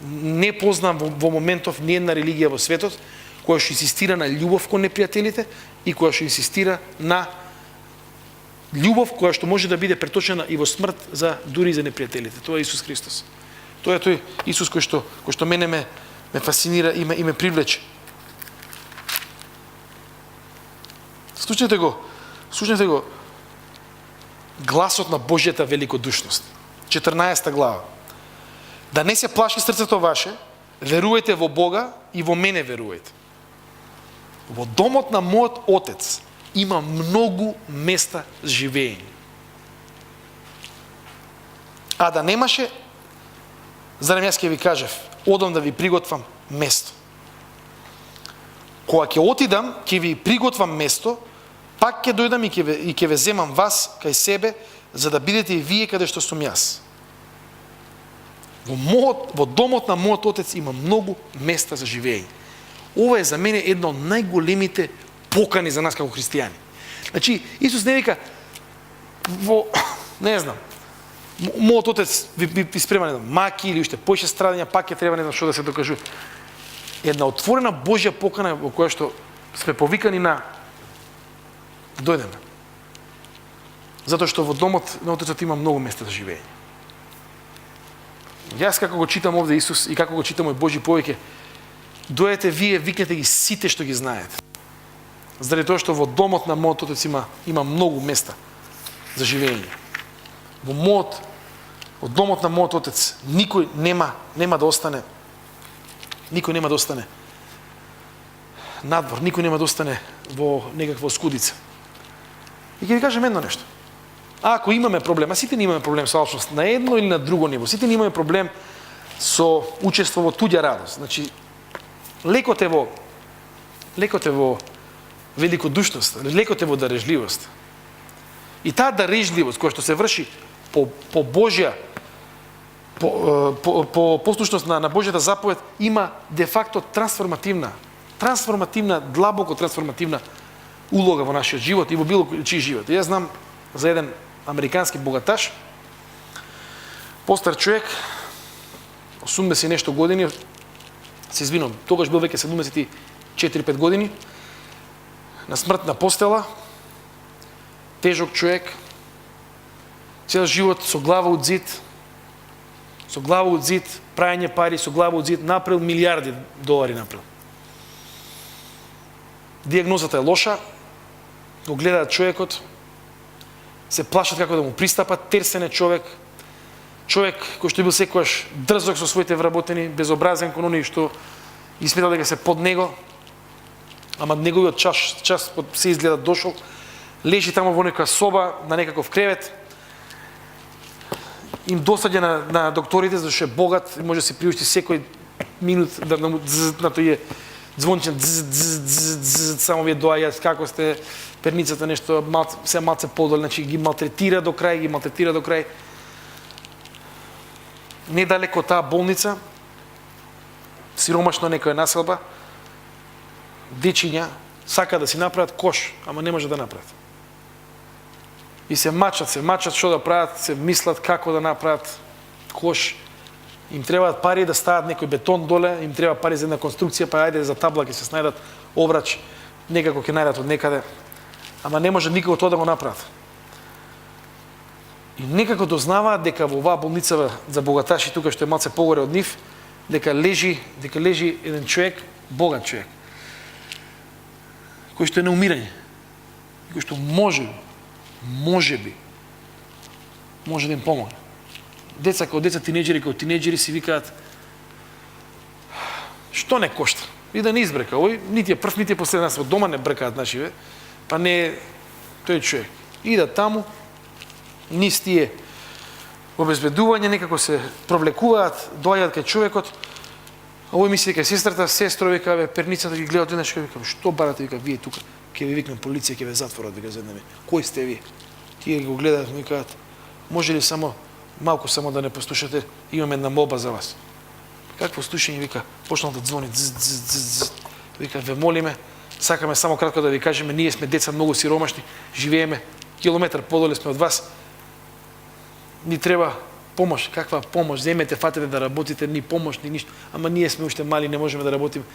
Не познам во моментов ни една религија во светот која што инсистира на љубов кон непријателите и која што инсистира на љубов која што може да биде преточена и во смрт за дури за непријателите. Тоа е Исус Христос. Тоа е тој Исус кој што мене ме фасцинира и ме привлече. Слушнете го гласот на Божјата великодушност. 14 глава. Да не се плаши срцето ваше, верувајте во Бога и во мене верувајте. Во домот на мојот Отец има многу места за живење. А да немаше, зарем јас ќе ви кажев, одам да ви приготвам место. Кога ќе отидам, ќе ви приготвам место, пак ќе дојдам и ќе ве земам вас кај себе, за да бидете и вие каде што сум јас. Во домот на мојот Отец има многу места за живење. ова е за мене една од најголемите покани за нас како христијани. Значи, Исус не вика во, не знам, мојот отец ви спрема, не знам, маки или уште поише страдања, пак ќе треба, не знам што да се докажува. Една отворена Божја покана во која што сме повикани на дојдеме. Затоа што во домот на Отецот има многу места за живење. Јас како го читам овде Исус и како го читам мој Божји повеќе, дојдете вие, викнете ги сите што ги знаете. Заради тоа што во домот на мојот Отец има многу места за живење. Во домот на мојот Отец никој нема да остане. Никој нема да остане надвор, никој нема да остане во некаква скудица. И ќе ви кажем едно нешто. Ако имаме проблем, а сите не имаме проблем со алчност на едно или на друго ниво, сите не имаме проблем со учество во туѓа радост. Значи, лекот е во великодушност, лекот е во дарежливост. И таа дарежливост која што се врши по Божја, по послушност на Божјата заповед, има де факто трансформативна, длабоко трансформативна улога во нашиот живот и во било чиј живот. Јас знам за еден американски богаташ, постар човек, 80 нешто години, се извинувам, тогаш бил веќе 74-5 години, на смртна постела, тежок човек, цел живот со глава од зид, прајање пари, со глава од зид, направил милиарди долари направил. Диагнозата е лоша, го гледаат човекот, се плашат како да му пристапат, терсен е човек кој што бил секојаш дрзок со своите вработени, безобразен кон оние што ги сметал дека се под него, ама неговиот час се изгледа дошол, лежи тамо во нека соба, на некаков кревет, им досаѓа на докторите, зашто е богат, може да се приушти секој минут да му на тој звончен само вие доаѓаат, како сте, перницата нешто, се малце подоле, значи ги малтретира до крај. Недалеко од таа болница, сиромашно некоја населба, дечиња сака да си направат кош, ама не може да направат. И се мачат што да прават, се мислат како да направат кош. Им требаат пари да стават некој бетон доле, им треба пари за една конструкција, па ајде за табла ќе се снајдат обрач, некако ќе најдат од некаде. Ама не може никако тоа да го направат. И некако дознаваат дека во оваа болница за богаташи, тука што е малце погоре од нив, дека лежи еден човек, богат човек, кој што е на умирање, кој што може би да им помогне. Деца тинеџери си викаат, што не кошта? И да не избрека овој, нити е прв, нити е последен, нас во дома не бркаат нашиве, па не е тој човек. Ида таму, низ тие обезбедување, некако се провлекуваат, доаѓаат кај човекот, овој мисли дека сестрата, вика, перницата ги гледа одеднаш, вика, што барате, вика, вие тука, ќе ви викнем полиција, ќе ве затворат, вика, за еднаме. Кој сте вие? Тие го гледаат, викаат, може ли малку да не послушате, имаме една молба за вас. Какво слушање, вика, почнал да звони, вика, ве молиме, сакаме само кратко да ви кажеме, ние сме деца многу сиромашни, живееме километар подоле сме од вас, ни треба помош. Каква помош? Земете, фатете да работите, ни помош, ни ништо. Ама ние сме уште мали, не можеме да работиме.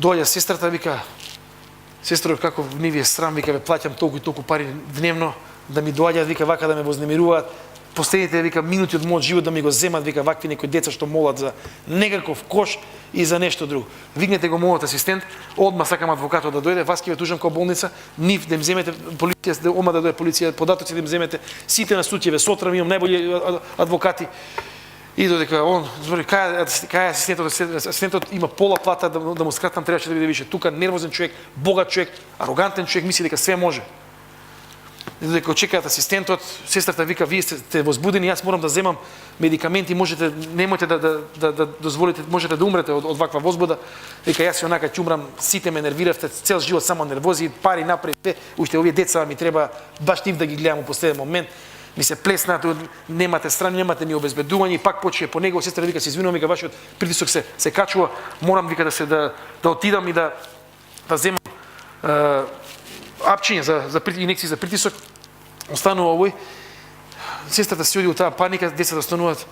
Доаѓа сестрата, вика, сестро, како ни ви е срам, вика, ве плаќам толку и толку пари дневно, да ми доаѓаат, вика, вака да ме вознемируваат, последните, вика, минути од мојот живот да ми го земат, вика, вакви некои деца што молат за некаков кош и за нешто друго. Викнете го мојот асистент, одма сакам адвокатот да дојде, вас ќе ве тужам као болница, нив да им земете полиција, одма да дојде полиција, податоци да им земете, сите на суд ќе ве сотрам, имам најбољи адвокати. И додека он збори, кај асистентот има пола плата да му скратам, требаше да биде више. Тука нервозен човек, богат човек, арогантен човек, мисли дека све може. И додека чекаат асистентот, сестрата вика, вие сте возбудени, јас морам да земам медикаменти, немојте да дозволите, можете да умрете од ваква возбуда. Вика, јас онака ќе умрам, сите ме нервиравте, цел живот само нервози, пари напред, уште овие деца ми треба баш нив да ги гледам во последен момент. ми се плеснат, немате страни, немате ни обезбедување, и пак почне по него, сестра вика, се извинувам, вика, вашиот притисок се качува, морам, вика, да отидам и да земам апчиња за инекции за притисок, останува овој. Сестрата се оди од таа паника, децата остануваат.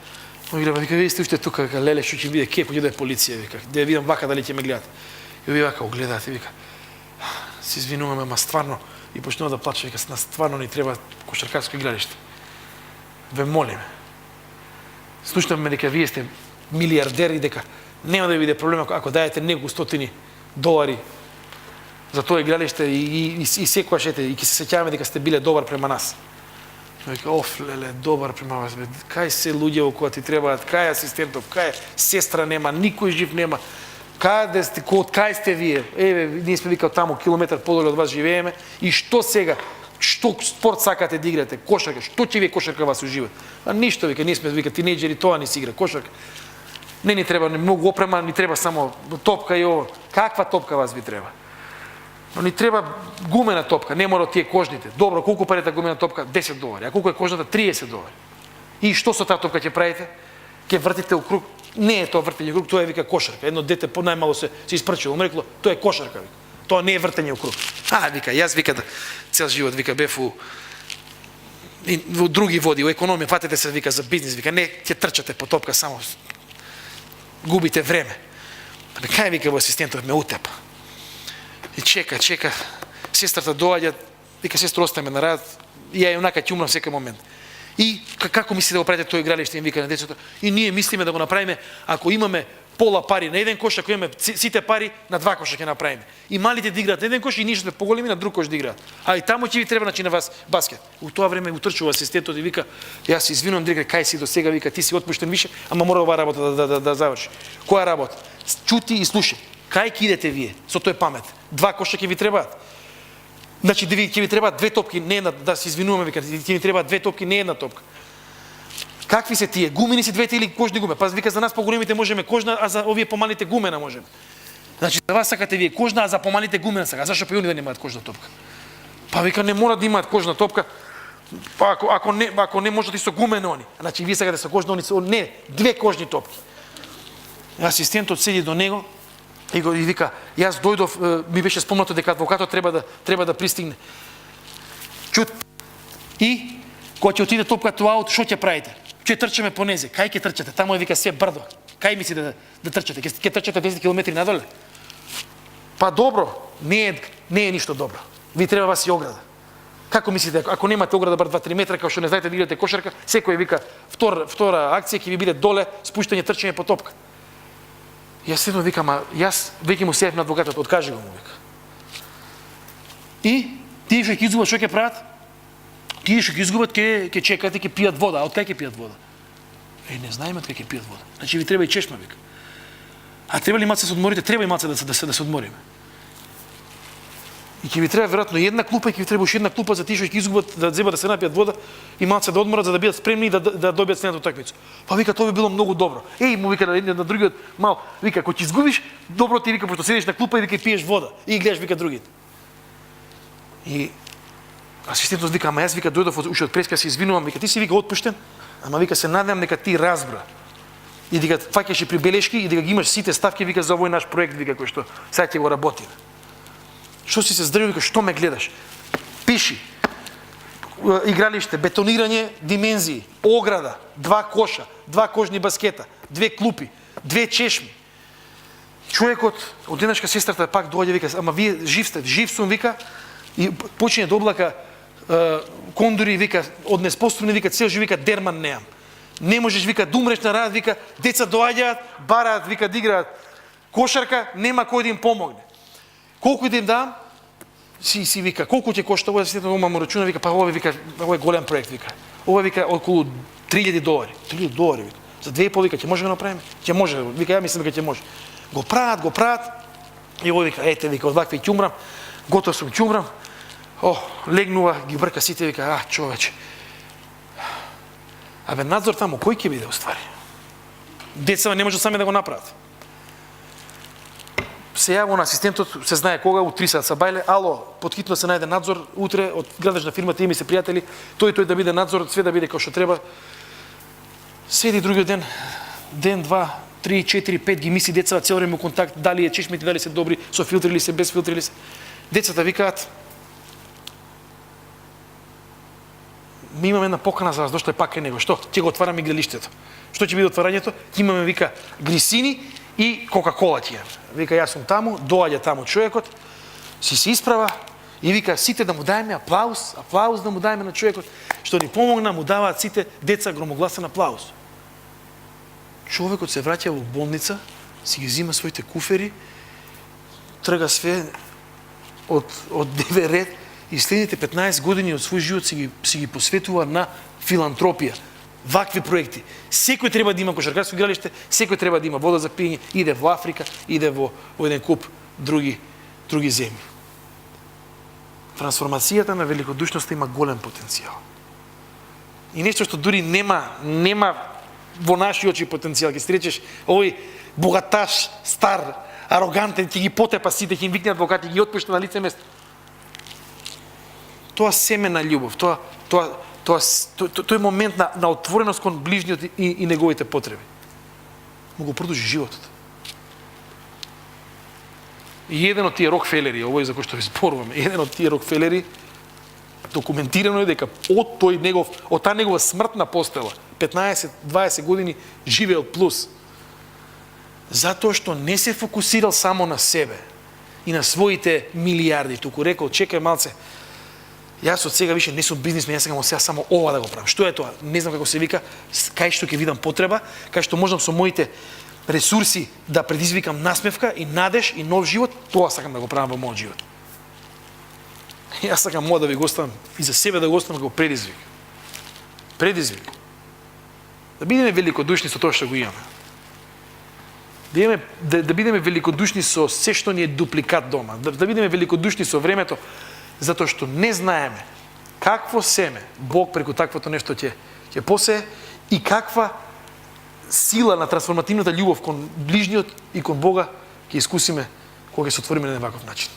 Вика, вие сте уште тука, вика, леле, што ќе биде, ке ќе дојде полиција, вика, да видам вака дали ќе ме гледат. И овие вака огледаат, вика, се извинуваме, ама стварно, и почнува да плаче, вика, стварно ни треба кошаркарско игралиште. Ве молиме. Слушнаме дека вие сте милиардери, дека нема да биде проблем ако дајете неколку стотини долари за тоа игралиште и секогаш и ќе се сеќаваме дека сте биле добар према нас. Вика, леле, добар према вас, бе. Кај се луѓе во која ти требаат, кај асистентов, кај сестра нема, никој жив нема. Каде сте, од кај сте вие? Еве, ние сме, вика, таму километар подоле од вас живееме, и што сега? Што спорт сакате да играте? Кошарка. Што ќе ви кошарка вас уживат? А ништо, вика, ние сме, вика, тинејџери, тоа не си игра, кошарка. Не ни треба многу опрема, ни треба само топка и ово. Каква топка вас ви треба? Но ни треба гумена топка, не мора тие кожните. Добро, колку пари е гумена топка? $10. А колку е кожната? $30. И што со таа топка ќе правите? Ќе вртите у круг. Не е тоа вртење у круг, тоа е, вика, кошарка. Едно дете по најмало се испрчило, му рекло, тоа е кошарка, вика. Тоа не е вртење у круг. Вика, јас, вика, цел живот, вика, бев во други води, у економија, фатете се, вика, за бизнис, вика, не ќе трчате по топка, само губите време. Кај, вика, во асистентов ме утепа. И чека, сестрата доаѓа, вика, сестро, остаме на рад, и ја онака ќе умрам секој момент. И како мисли да го правите тоа игралиште, им вика на децата? И ние мислиме да го направиме, ако имаме пола пари на еден кош, ако имаме сите пари, на два коша ќе направиме. И малите да играат на еден кош, и ние сме поголеми на друг кош да играат. А и таму ќе ви треба, значи, на вас баскет. У тоа време утрчува асистентот и вика, јас се извинувам, директор, кај си до сега, вика, ти си отпуштен више, ама мора оваа работа да заврши. Која работа? Чути и слушај. Кај ќе идете вие? Со тој памет. Два коша ќе ви требаат. Значи, ќе ви требаат две топки, не една, да се извинуваме, вика, ќе ви требаат две топки, не една топка. Какви се тие? Гумени се двете или кожни гуме? Па вика, за нас поголемите можеме кожна, а за овие помалите гумена можеме. Значи, за вас сакате вие кожна, а за помалите гумена сака. А зашто па и они да немаат кожна топка? Па вика, не мора да имаат кожна топка. Па ако не можете со гумена они. Значи, вие сакате со кожна, они не, две кожни топки. Асистентот седи до него и вика, јас дојдов, ми беше спомнато дека адвокатот треба да пристигне. Чут. И кога ќе отиде топката аут, што ќе правите? Ќе трчаме по незе. Кај ќе трчате? Таму е, вика, се брдо. Кај мисли да трчате? Ќе трчате 10 км надоле? Па добро, не е ништо добро. Ви треба вас и ограда. Како мислите, ако немате ограда бар 2-3 метра, како што не знаете да играте кошарка, секој вика втора акција ќе ви биде доле спуштање трчање по топка. Јас седно викам, јас веќе му сеев на адвокатот, откажи го му, вика. И тие што ќе изгубат, што ќе прават? Тие што ќе изгубат, ќе чекат и ќе пијат вода. А од кај ќе пијат вода? Не знаеме од кај ќе пијат вода. Значи ви треба и чешма, вика. А треба ли малце да се одморите? Треба и малце да се одмориме. И ќе ви треба веројатно една клупа, и ќе ви треба уште една клупа за тие што ќе изгубат, да земат да се напијат вода и малце да одморат, за да бидат спремни и да добијат следната утакмица. Па вика, тоа би било многу добро. Му вика на другиот мал, вика, ако ќе изгубиш, добро ти, вика, пошто седиш на клупа и вика пиеш вода и гледаш, вика, другите. И асистентот вика, ама јас, вика, дојдов уште од преска, се извинувам, вика, ти си, вика, отпуштен, ама вика, се надевам дека ти разбра. И дека фаќаш и прибелешки и дека ги имаш сите ставки, вика, за овој наш проект, вика, кој што сега ќе го работиме. Што си се здрвил, вика, што ме гледаш? Пиши. Игралиште, бетонирање, димензии, ограда, 2 коша, 2 кожни баскета, 2 клупи, 2 чешми. Човекот, одеднашка сестрата пак доаѓа, вика, ама вие жив сте, жив сум, вика, и почине да облака кондори, вика, од неспособни, вика, цел жив, вика, дерман неам. Не можеш, вика, да умреш на рад, вика, деца доаѓаат, бараат, вика, да играат кошарка, нема кој да им помогне. Колку да им дам? Си вика, колку ќе кошта ова, сетно му рачуна, вика, па ова е голем проект, вика. Ова, вика, околу $3,000. $3,000, вика. За 2,5, вика, ќе може да направиме? Ќе може, вика, ја мислам дека ќе може. Го прават, и ова, вика, ете, вика, од вакви ќе умрам, готов сум, ќе умрам. Легнува, ги брка сите, вика, човече. Абе, надзор таму, кој ќе биде, уствари? Децава не може сами да го направат. се јавува на асистентот, се знае кога, у 3 саат са бајле, ало, подхитно се најде надзор, утре од градежна фирма, тие ми се пријатели, тој да биде надзор, све да биде како што треба. Седи другиот ден, 2, 3, 4, 5 ги мисли децата цело време контакт, дали е чешмите, дали се добри, со филтри или се, без филтри или се. Децата викаат, ми имаме една покана за вас, дошто е пак кај него. Што? Ќе го отвараме гледалиштето. Што ќе биде отварањето? Ќе имаме, вика, грисини и кока-кола ќе имаме. Вика, јас сум таму, доаѓа таму човекот, си се исправа и вика, сите да му даеме аплауз да му даеме на човекот, што ни помогна, му даваат сите деца громогласен аплауз. Човекот се враќа во болница, си ги зима своите куфери, трга све од ДВ ред и следните 15 години од свој живот си ги посветува на филантропија. Вакви проекти. Секој треба да има кошаркарско игралиште, секој треба да има вода за пиење, иде во Африка, иде во еден куп други земји. Трансформацијата на великодушноста има голем потенцијал. И нешто што дури нема во наши очи потенцијал. Ќе си речеш, овој богаташ, стар, арогантен, ќе ги потепа сите, ќе им викне адвокати, ги отпушта на лице место. Тоа семе на љубов, тој момент на отвореност кон ближниот и неговите потреби. Му го продолжи животот. И еден од тие Рокфелери, овој за кој што ви зборуваме, еден од тие Рокфелери, документирано е дека од таа негова смртна постела, 15-20 години живеел плюс. Затоа што не се фокусирал само на себе и на своите милиарди, туку рекол, чекај малце, јас од сега више не сум бизнисмен, јас сега само ова да го правам. Што е тоа? Не знам како се вика, кај што ќе видам потреба, кај што можам со моите ресурси да предизвикам насмевка и надеж и нов живот, тоа сакам да го правам во мојот живот. Јас сакам да ви го оставам и за себе да го оставам како предизвик. Предизвик. Да бидеме великодушни со тоа што го имаме. Да бидеме великодушни со се што ни е дупликат дома. Да бидеме великодушни со времето, затоа што не знаеме какво семе Бог преку таквото нешто ќе посее и каква сила на трансформативната љубов кон ближниот и кон Бога ќе искусиме кога ќе се отвориме на ваков начин.